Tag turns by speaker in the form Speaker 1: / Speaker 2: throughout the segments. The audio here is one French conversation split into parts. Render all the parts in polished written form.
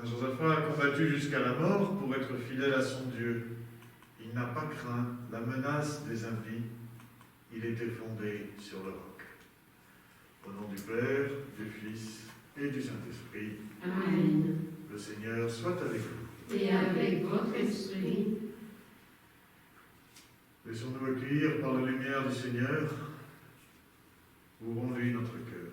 Speaker 1: Saint Josaphat a combattu jusqu'à la mort pour être fidèle à son Dieu. Il n'a pas craint la menace des impies. Il était fondé sur le roc. Au nom du Père, du Fils et du Saint-Esprit.
Speaker 2: Amen.
Speaker 1: Le Seigneur soit avec vous.
Speaker 2: Et avec votre esprit.
Speaker 1: Laissons-nous accueillir par la lumière du Seigneur. Ouvrons-lui notre cœur.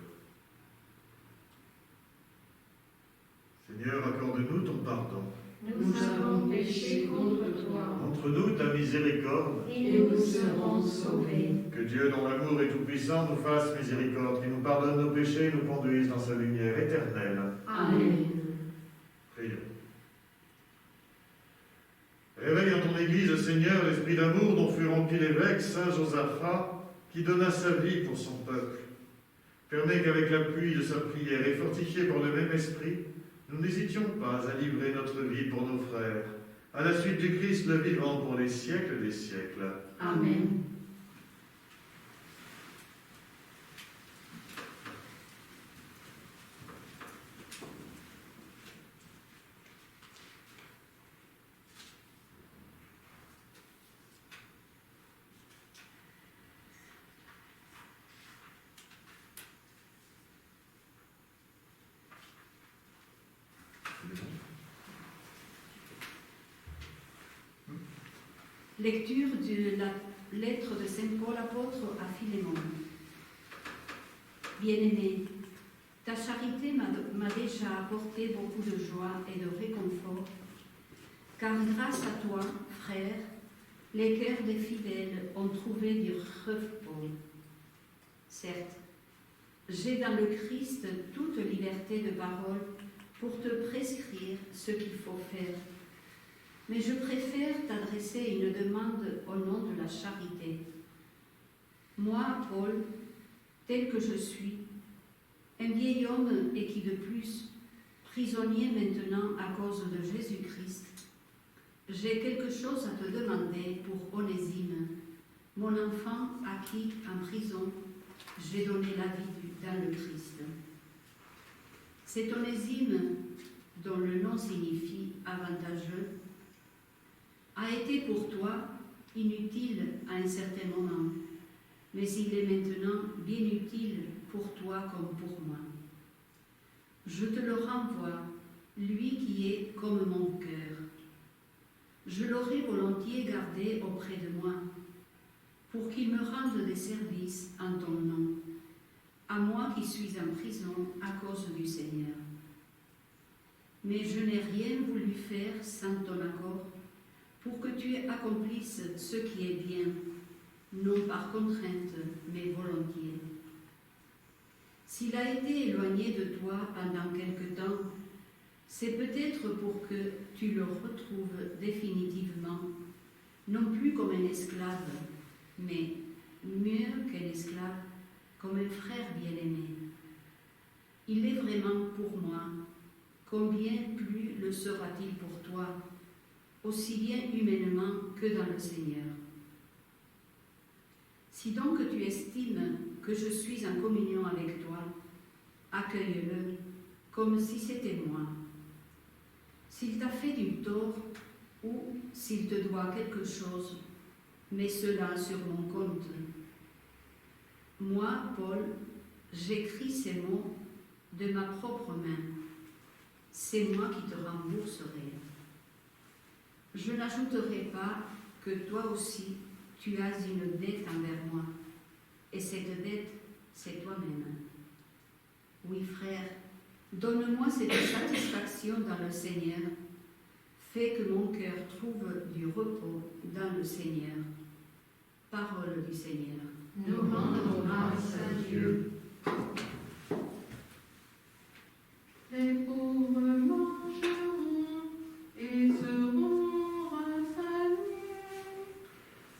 Speaker 1: Seigneur, accorde-nous ton pardon.
Speaker 2: Nous avons péché contre toi.
Speaker 1: Montre-nous ta miséricorde.
Speaker 2: Et nous serons sauvés.
Speaker 1: Que Dieu, dont l'amour est tout-puissant, nous fasse miséricorde, qu'il nous pardonne nos péchés et nous conduise dans sa lumière éternelle.
Speaker 2: Amen.
Speaker 1: Prions. Réveille en ton Église, Seigneur, l'esprit d'amour dont fut rempli l'évêque Saint Josaphat, qui donna sa vie pour son peuple. Permets qu'avec l'appui de sa prière et fortifiés par le même esprit, nous n'hésitions pas à livrer notre vie pour nos frères, à la suite du Christ le vivant pour les siècles des siècles.
Speaker 2: Amen.
Speaker 3: Lecture de la lettre de Saint Paul apôtre à Philémon. Bien-aimé, ta charité m'a déjà apporté beaucoup de joie et de réconfort, car grâce à toi, frère, les cœurs des fidèles ont trouvé du repos. Certes, j'ai dans le Christ toute liberté de parole pour te prescrire ce qu'il faut faire. Mais je préfère t'adresser une demande au nom de la charité. Moi, Paul, tel que je suis, un vieil homme et qui de plus, prisonnier maintenant à cause de Jésus-Christ, j'ai quelque chose à te demander pour Onésime, mon enfant à qui, en prison, j'ai donné la vie dans le Christ. Cet Onésime, dont le nom signifie avantageux, a été pour toi inutile à un certain moment, mais il est maintenant bien utile pour toi comme pour moi. Je te le renvoie, lui qui est comme mon cœur. Je l'aurais volontiers gardé auprès de moi, pour qu'il me rende des services en ton nom, à moi qui suis en prison à cause du Seigneur. Mais je n'ai rien voulu faire sans ton accord, pour que tu accomplisses ce qui est bien, non par contrainte, mais volontiers. S'il a été éloigné de toi pendant quelque temps, c'est peut-être pour que tu le retrouves définitivement, non plus comme un esclave, mais mieux qu'un esclave, comme un frère bien-aimé. Il est vraiment pour moi, combien plus le sera-t-il pour toi, aussi bien humainement que dans le Seigneur. Si donc tu estimes que je suis en communion avec toi, accueille-le comme si c'était moi. S'il t'a fait du tort ou s'il te doit quelque chose, mets cela sur mon compte. Moi, Paul, j'écris ces mots de ma propre main. C'est moi qui te rembourserai. Je n'ajouterai pas que toi aussi, tu as une dette envers moi, et cette dette, c'est toi-même. Oui, frère, donne-moi cette satisfaction dans le Seigneur. Fais que mon cœur trouve du repos dans le Seigneur. Parole du Seigneur.
Speaker 2: Nous rendons grâce à Dieu. Les pauvres mangeront et seront rassasiés.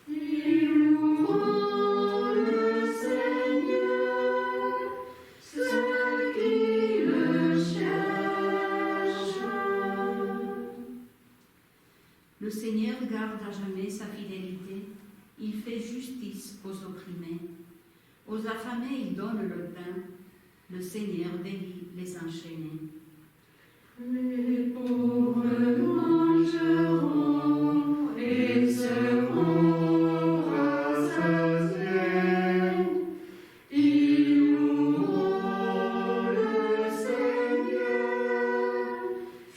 Speaker 2: Ils loueront le Seigneur, ceux qui le cherchent.
Speaker 3: Le Seigneur garde à jamais sa fidélité. Il fait justice aux opprimés. Aux affamés, il donne le pain. Le Seigneur délie les enchaînés.
Speaker 2: Les pauvres mangeront et seront rassasiés. Ils loueront le Seigneur,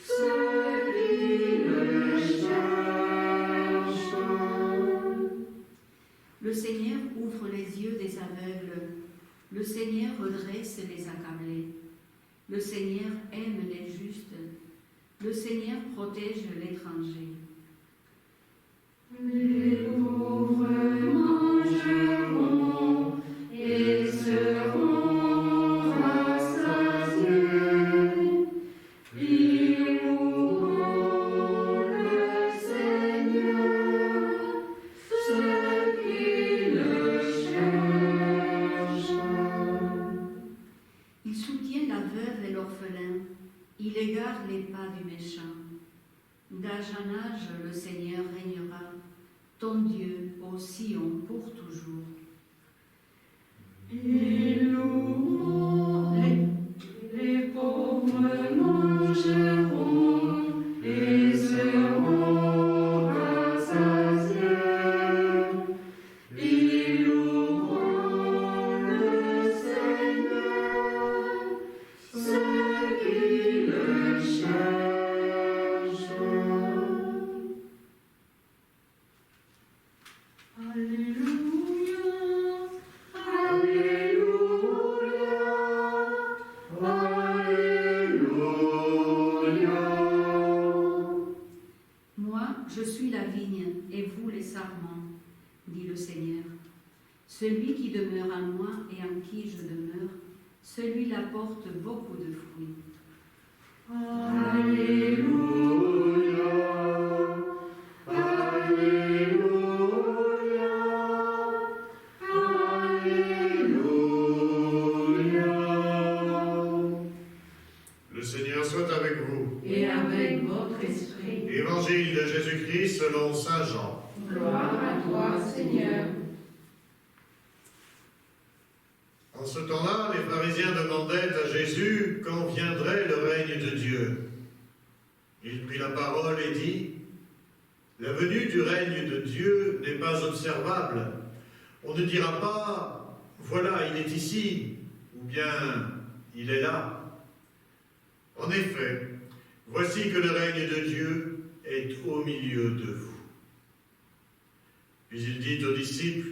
Speaker 2: ceux qui le cherchent.
Speaker 3: Le Seigneur ouvre les yeux des aveugles. Le Seigneur redresse les accablés. Le Seigneur aime les justes. Le Seigneur protège l'étranger.
Speaker 2: Les pauvres mangeront et seront rassasiés. Ils loueront le Seigneur, ceux qui le cherchent.
Speaker 3: Il soutient la veuve et l'orphelin. Il égare les pas du méchant. D'âge en âge, le Seigneur régnera, ton Dieu au Sion pour toujours.
Speaker 2: Ils loueront, les pauvres mangeront et seront rassasiés. Ils loueront le Seigneur, ceux qui le cherchent. Alléluia, Alléluia, Alléluia.
Speaker 3: Moi, je suis la vigne, et vous les sarments, dit le Seigneur. Celui qui demeure en moi et en qui je demeure, celui-là porte beaucoup de fruits.
Speaker 2: Alléluia, Alléluia, Alléluia.
Speaker 1: Le Seigneur soit avec vous.
Speaker 2: Et avec votre esprit.
Speaker 1: Évangile de Jésus-Christ selon saint Jean.
Speaker 2: Gloire à toi, Seigneur.
Speaker 1: En ce temps-là, les pharisiens demandaient à Jésus quand viendrait le règne de Dieu. Il prit la parole et dit : la venue du règne de Dieu n'est pas observable. On ne dira pas : voilà, il est ici, ou bien il est là. En effet, voici que le règne de Dieu est au milieu de vous. Puis il dit aux disciples :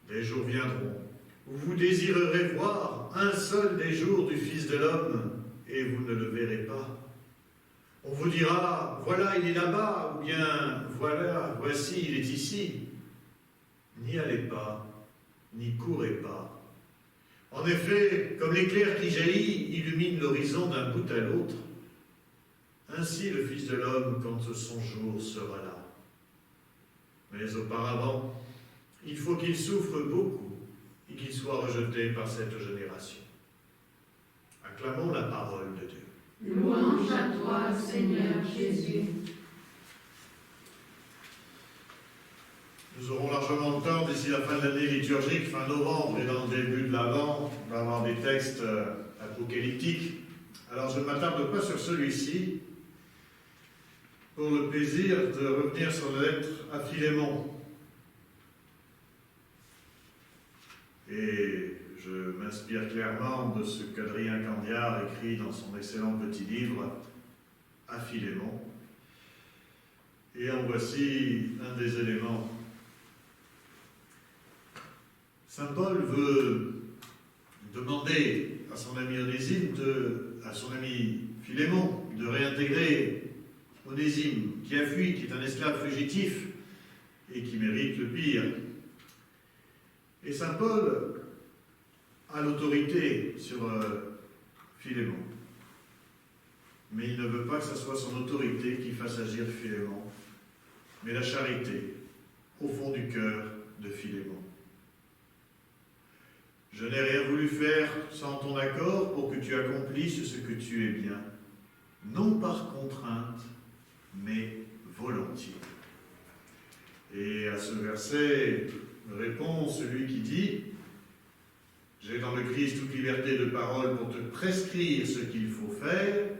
Speaker 1: des jours viendront où vous désirerez voir un seul des jours du Fils de l'homme, et vous ne le verrez pas. On vous dira : voilà, il est là-bas, ou bien voilà, voici, il est ici. N'y allez pas, n'y courez pas. En effet, comme l'éclair qui jaillit illumine l'horizon d'un bout à l'autre, ainsi le Fils de l'homme quand son jour sera là. Mais auparavant, il faut qu'il souffre beaucoup et qu'il soit rejeté par cette génération. Acclamons la parole de Dieu.
Speaker 2: Louange à toi, Seigneur Jésus.
Speaker 1: Nous aurons largement le temps, d'ici la fin de l'année liturgique, fin novembre et dans le début de l'Avent, d'avoir des textes apocalyptiques. Alors je ne m'attarde pas sur celui-ci, pour le plaisir de revenir sur la lettre à Philémon. Et je m'inspire clairement de ce qu'Adrien Candiard écrit dans son excellent petit livre à Philémon. Et en voici un des éléments. Saint Paul veut demander à son ami Onésime, à son ami Philémon, de réintégrer Onésime, qui a fui, qui est un esclave fugitif et qui mérite le pire. Et Saint Paul a l'autorité sur Philémon. Mais il ne veut pas que ce soit son autorité qui fasse agir Philémon, mais la charité au fond du cœur de Philémon. Je n'ai rien voulu faire sans ton accord pour que tu accomplisses ce que tu es bien, non par contrainte, mais volontiers. Et à ce verset répond celui qui dit : j'ai dans le Christ toute liberté de parole pour te prescrire ce qu'il faut faire,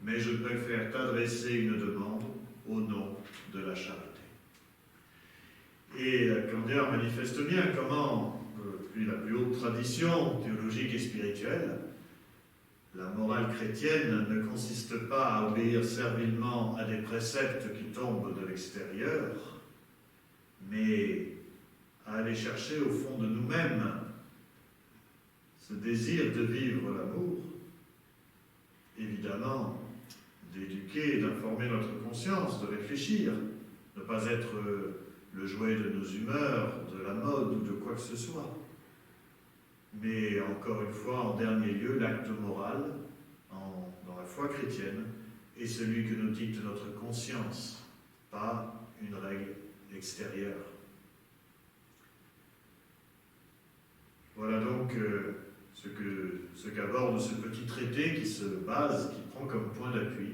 Speaker 1: mais je préfère t'adresser une demande au nom de la charité. Et Candia manifeste bien comment, depuis la plus haute tradition théologique et spirituelle, la morale chrétienne ne consiste pas à obéir servilement à des préceptes qui tombent de l'extérieur, mais à aller chercher au fond de nous-mêmes ce désir de vivre l'amour, évidemment d'éduquer, d'informer notre conscience, de réfléchir, ne pas être le jouet de nos humeurs, de la mode ou de quoi que ce soit. Mais encore une fois, en dernier lieu, l'acte moral dans la foi chrétienne est celui que nous dicte notre conscience, pas une règle extérieure. Voilà donc ce qu'aborde ce petit traité qui se base, qui prend comme point d'appui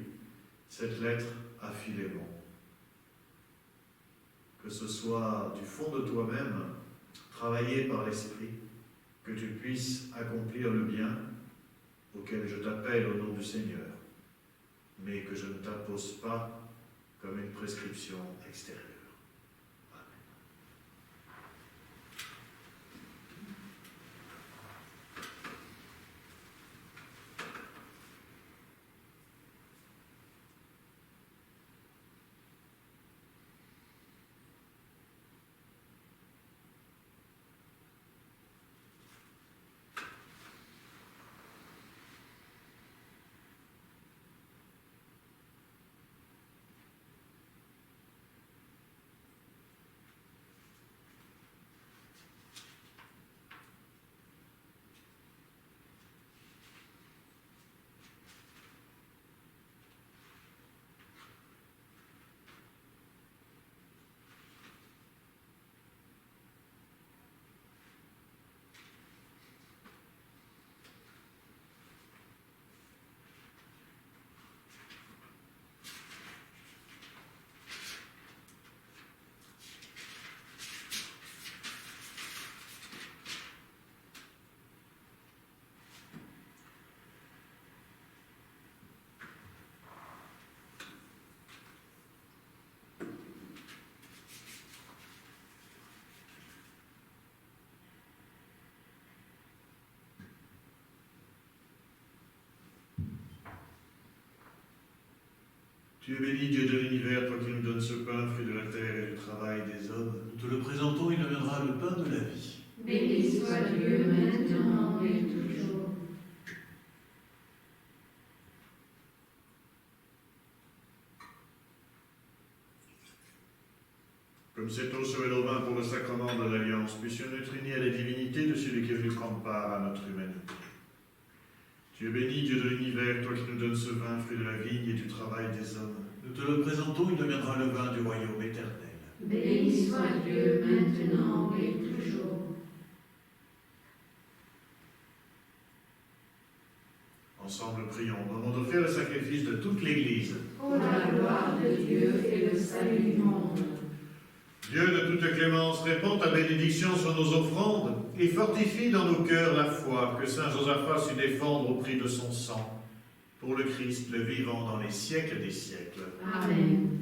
Speaker 1: cette lettre à Philémon. Que ce soit du fond de toi-même, travaillé par l'Esprit, que tu puisses accomplir le bien auquel je t'appelle au nom du Seigneur, mais que je ne t'impose pas comme une prescription extérieure. Tu es béni, Dieu de l'univers, toi qui nous donnes ce pain, fruit de la terre et du travail des hommes. Nous te le présentons, il deviendra le pain de la vie.
Speaker 2: Béni soit Dieu maintenant et toujours.
Speaker 1: Comme cette eau serait le vin pour le sacrement de l'Alliance, puissions-nous être unis à la divinité de celui qui est venu prendre part à notre humanité. Tu es béni, Dieu de l'univers, toi qui nous donnes ce vin, fruit de la vigne et du travail des hommes. Nous te le présentons, il deviendra le vin du royaume éternel.
Speaker 2: Béni soit Dieu maintenant et toujours.
Speaker 1: Ensemble, prions, au nom d'offrir le sacrifice de toute l'Église.
Speaker 2: Pour la gloire de Dieu et le salut du monde.
Speaker 1: Dieu de toute clémence, répands ta bénédiction sur nos offrandes et fortifie dans nos cœurs la foi que saint Josaphat sut défendre au prix de son sang, pour le Christ, le vivant dans les siècles des siècles.
Speaker 2: Amen.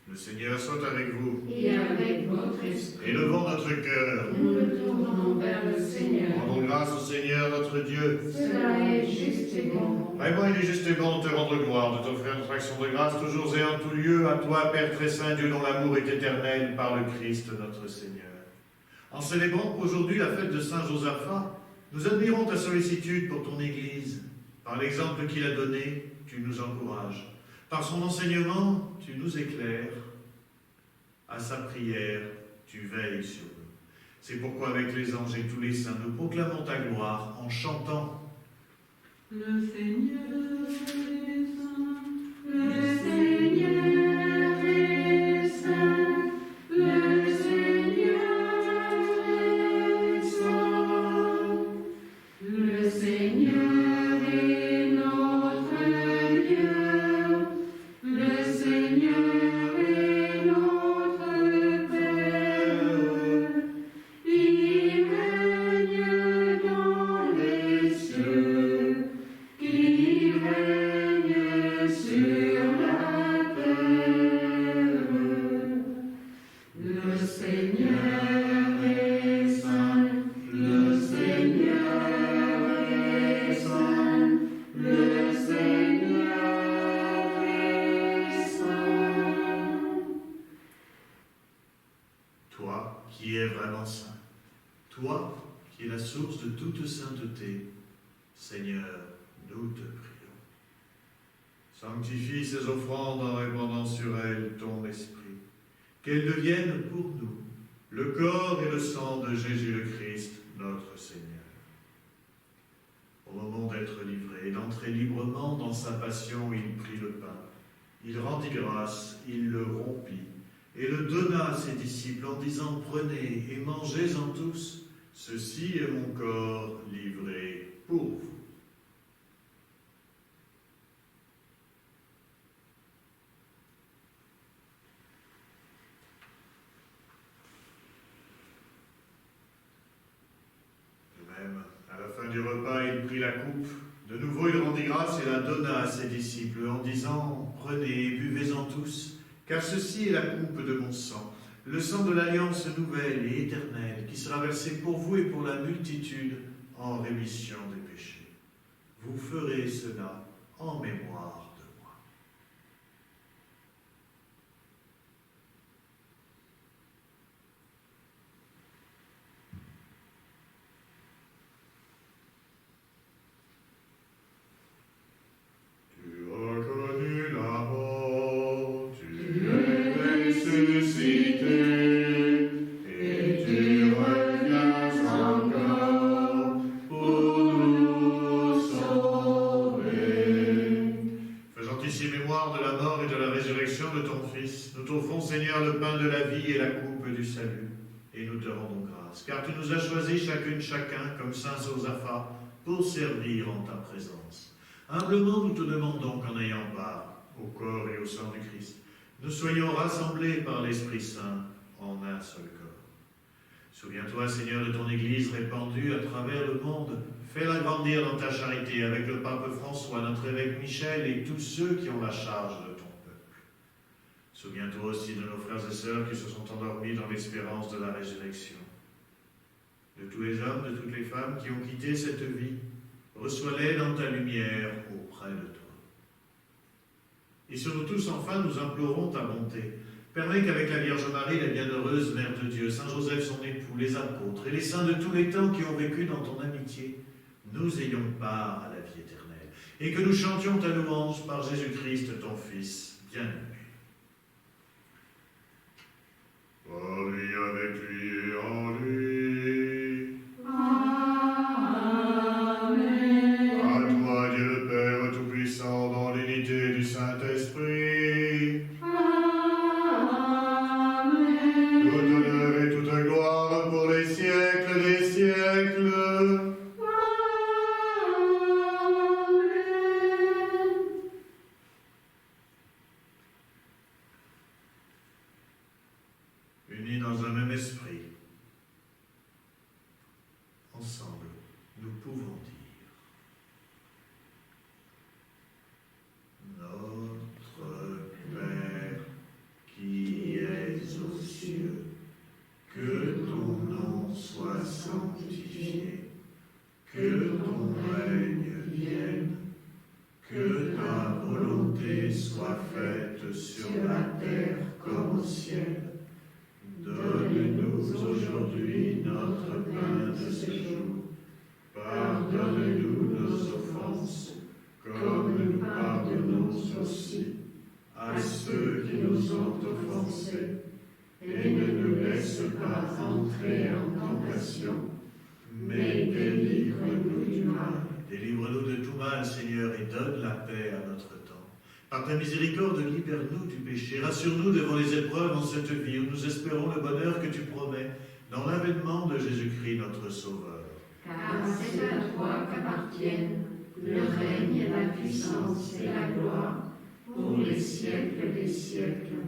Speaker 1: Le Seigneur soit avec vous.
Speaker 2: Et avec votre esprit.
Speaker 1: Élevons notre cœur.
Speaker 2: Nous le tournons vers le Seigneur.
Speaker 1: Rendons grâce au Seigneur notre Dieu.
Speaker 2: Cela est juste et bon.
Speaker 1: Vraiment, il est juste et bon de te rendre gloire, de t'offrir notre action de grâce toujours et en tout lieu, à toi, Père très saint, Dieu dont l'amour est éternel, par le Christ notre Seigneur. En célébrant aujourd'hui la fête de Saint Josaphat, nous admirons ta sollicitude pour ton Église. Par l'exemple qu'il a donné, tu nous encourages. Par son enseignement, tu nous éclaires. À sa prière, tu veilles sur nous. C'est pourquoi avec les anges et tous les saints, nous proclamons ta gloire en chantant.
Speaker 4: Le Seigneur est saint,
Speaker 2: Le Seigneur est saint. Le Seigneur est saint. Le Seigneur est notre Dieu. Le Seigneur est notre Père. Il règne dans les cieux.
Speaker 1: toi qui es vraiment saint, toi qui es la source de toute sainteté, Seigneur, nous te prions. Sanctifie ces offrandes en répandant sur elles ton esprit, qu'elles deviennent pour nous le corps et le sang de Jésus le Christ, notre Seigneur. Au moment d'être livré et d'entrer librement dans sa passion, il prit le pain, il rendit grâce, il le rompit et le donna à ses disciples en disant « Prenez et mangez-en tous, ceci est mon corps livré pour vous. » À la fin du repas, il prit la coupe. De nouveau, il rendit grâce et la donna à ses disciples en disant « Prenez et buvez-en tous, car ceci est la coupe de mon sang, le sang de l'alliance nouvelle et éternelle qui sera versé pour vous et pour la multitude en rémission des péchés. Vous ferez cela en mémoire de moi. » Seigneur, le pain de la vie et la coupe du salut, et nous te rendons grâce, car tu nous as choisis chacun, comme saint Josaphat, pour servir en ta présence. Humblement, nous te demandons qu'en ayant part au corps et au sang du Christ, nous soyons rassemblés par l'Esprit Saint en un seul corps. Souviens-toi, Seigneur, de ton Église répandue à travers le monde. Fais-la grandir dans ta charité avec le pape François, notre évêque Michel et tous ceux qui ont la charge de ton peuple. Souviens-toi aussi de nos frères et sœurs qui se sont endormis dans l'espérance de la résurrection. De tous les hommes, de toutes les femmes qui ont quitté cette vie, reçois-les dans ta lumière auprès de toi. Et sur nous tous, enfin, nous implorons ta bonté. Permets qu'avec la Vierge Marie, la bienheureuse Mère de Dieu, Saint Joseph son époux, les apôtres et les saints de tous les temps qui ont vécu dans ton amitié, nous ayons part à la vie éternelle, et que nous chantions ta louange par Jésus-Christ, ton Fils, bien-aimé. Par lui, avec lui et en lui.
Speaker 2: Amen.
Speaker 1: À toi, Dieu le Père Tout-Puissant, dans l'unité du Saint-Esprit.
Speaker 2: Amen.
Speaker 1: Tout honneur et toute gloire pour les siècles des siècles. Unis dans un même esprit, ensemble, nous pouvons dire Notre Père qui es aux cieux, que ton nom soit sanctifié, que ton règne vienne, que ta volonté soit faite sur la terre comme au ciel. Donne-nous aujourd'hui notre pain de ce jour. Pardonne-nous nos offenses, comme nous pardonnons aussi à ceux qui nous ont offensés. Et ne nous laisse pas entrer en tentation, mais délivre-nous du mal. Délivre-nous de tout mal, Seigneur, et donne la paix à notre temps. Par ta miséricorde, libère-nous du péché. Rassure-nous devant les épreuves en cette vie où nous espérons le bonheur que tu promets dans l'avènement de Jésus-Christ, notre Sauveur.
Speaker 2: Car c'est à toi qu'appartiennent le règne, la puissance et la gloire pour les siècles des siècles.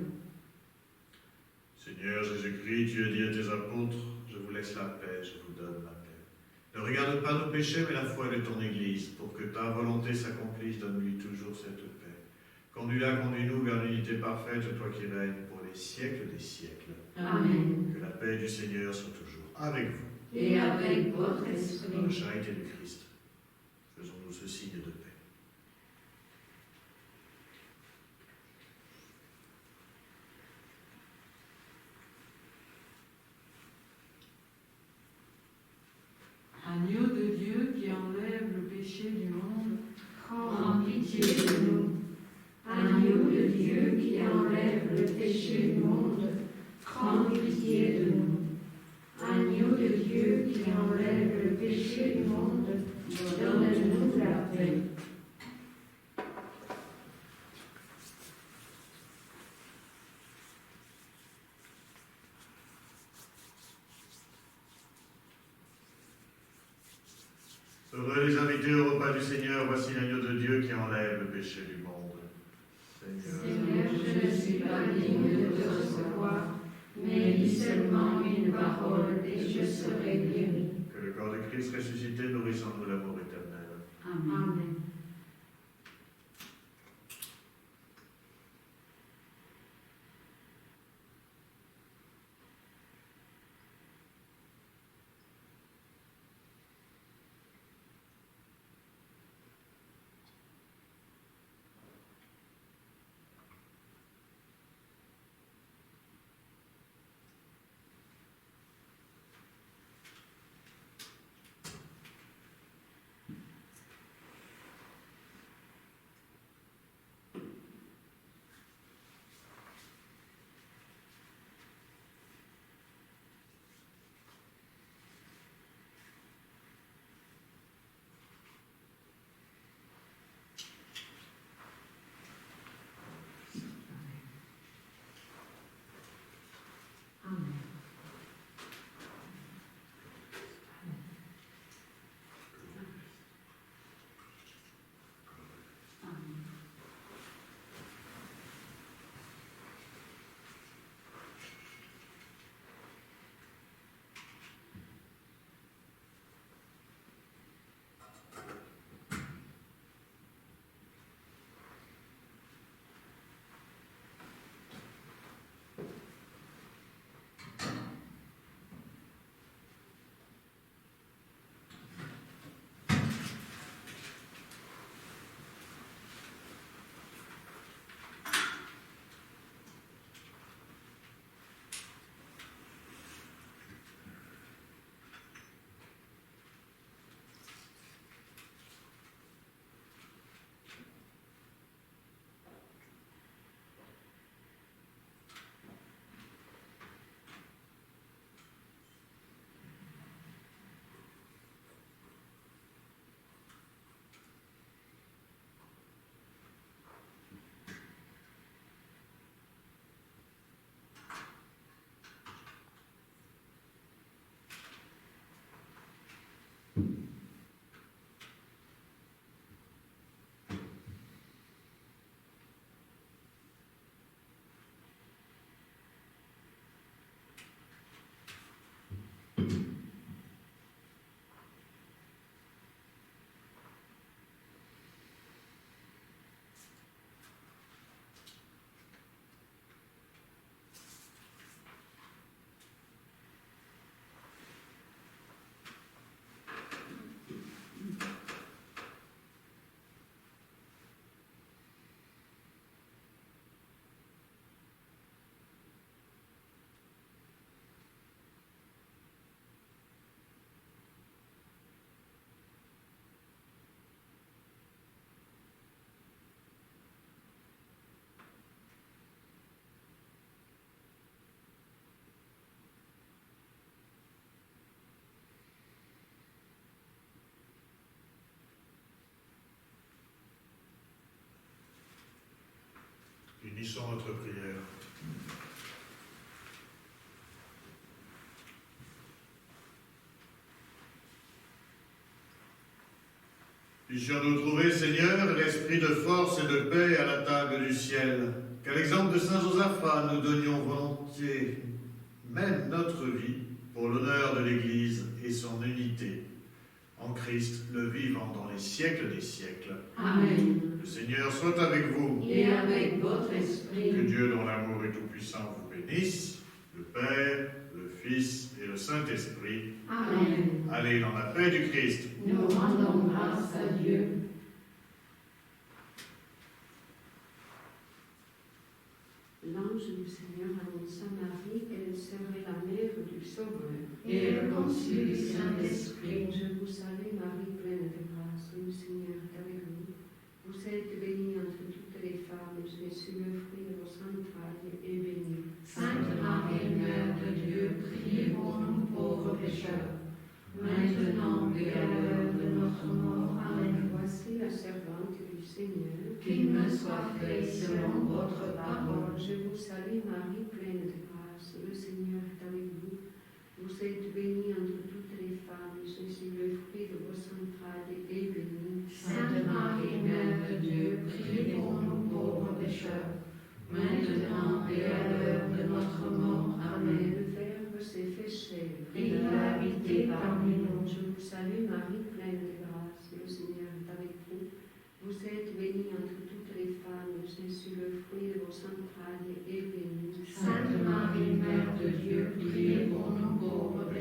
Speaker 1: Seigneur Jésus-Christ, tu as dit à tes apôtres, je vous laisse la paix, je vous donne la paix. Ne regarde pas nos péchés, mais la foi de ton Église, pour que ta volonté s'accomplisse, donne-lui toujours cette paix. Conduis-la, conduis-nous vers l'unité parfaite, toi qui règnes pour les siècles des siècles.
Speaker 2: Amen.
Speaker 1: Que la paix du Seigneur soit toujours avec vous.
Speaker 2: Et avec votre
Speaker 1: Dans la
Speaker 2: esprit.
Speaker 1: charité du Christ, faisons-nous ce signe de paix. Heureux les invités au repas du Seigneur, voici l'agneau de Dieu qui enlève le péché du monde.
Speaker 2: Seigneur, je ne suis pas digne de te recevoir, mais dis seulement une parole et je serai guéri.
Speaker 1: Que le corps de Christ ressuscité nourrisse en nous l'amour éternel.
Speaker 2: Amen.
Speaker 1: Unissons notre prière. Puissions-nous trouver, Seigneur, l'esprit de force et de paix à la table du ciel, qu'à l'exemple de saint Josaphat, nous donnions volontiers même notre vie pour l'honneur de l'Église et son unité. En Christ, le vivant dans les siècles des siècles.
Speaker 2: Amen.
Speaker 1: Le Seigneur soit avec vous.
Speaker 2: Et avec votre esprit.
Speaker 1: Que Dieu, dont l'amour est tout-puissant, vous bénisse, le Père, le Fils et le Saint-Esprit.
Speaker 2: Amen.
Speaker 1: Allez dans la paix du Christ.
Speaker 2: Nous rendons grâce à Dieu.
Speaker 5: L'ange du Seigneur annonça à Marie qu'elle serait la mère du Sauveur.
Speaker 2: Et elle conçut du Saint-Esprit.
Speaker 5: Je vous salue, Marie, pleine de grâce. Le Seigneur est avec vous. Vous êtes bénie entre toutes les femmes, et Jésus, le fruit de vos entrailles, est béni.
Speaker 2: Sainte Marie, Mère de Dieu, priez pour nous pauvres pécheurs, maintenant et à l'heure de notre mort. Amen.
Speaker 5: Voici la servante du Seigneur.
Speaker 2: Qu'il me soit fait selon votre parole.
Speaker 5: Je vous salue, Marie, pleine de grâce. Le Seigneur est avec vous. Vous êtes bénie entre toutes les femmes, et Jésus, le fruit de vos entrailles,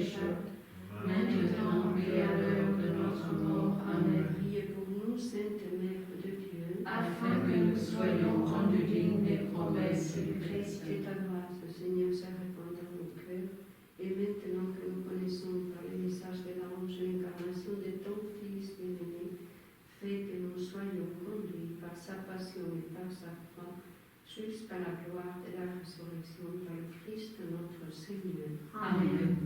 Speaker 2: pécheurs, maintenant et à l'heure de notre mort. Amen.
Speaker 5: Priez pour nous, Sainte Mère de Dieu,
Speaker 2: Afin que nous soyons rendus dignes des promesses du Christ.
Speaker 5: que ta grâce, Seigneur, se répande dans nos cœurs. Et maintenant que nous connaissons par le message de l'ange l'incarnation de ton Fils bien-aimé, fais que nous soyons conduits par sa passion et par sa croix jusqu'à la gloire de la résurrection par le Christ notre Seigneur.
Speaker 2: Amen.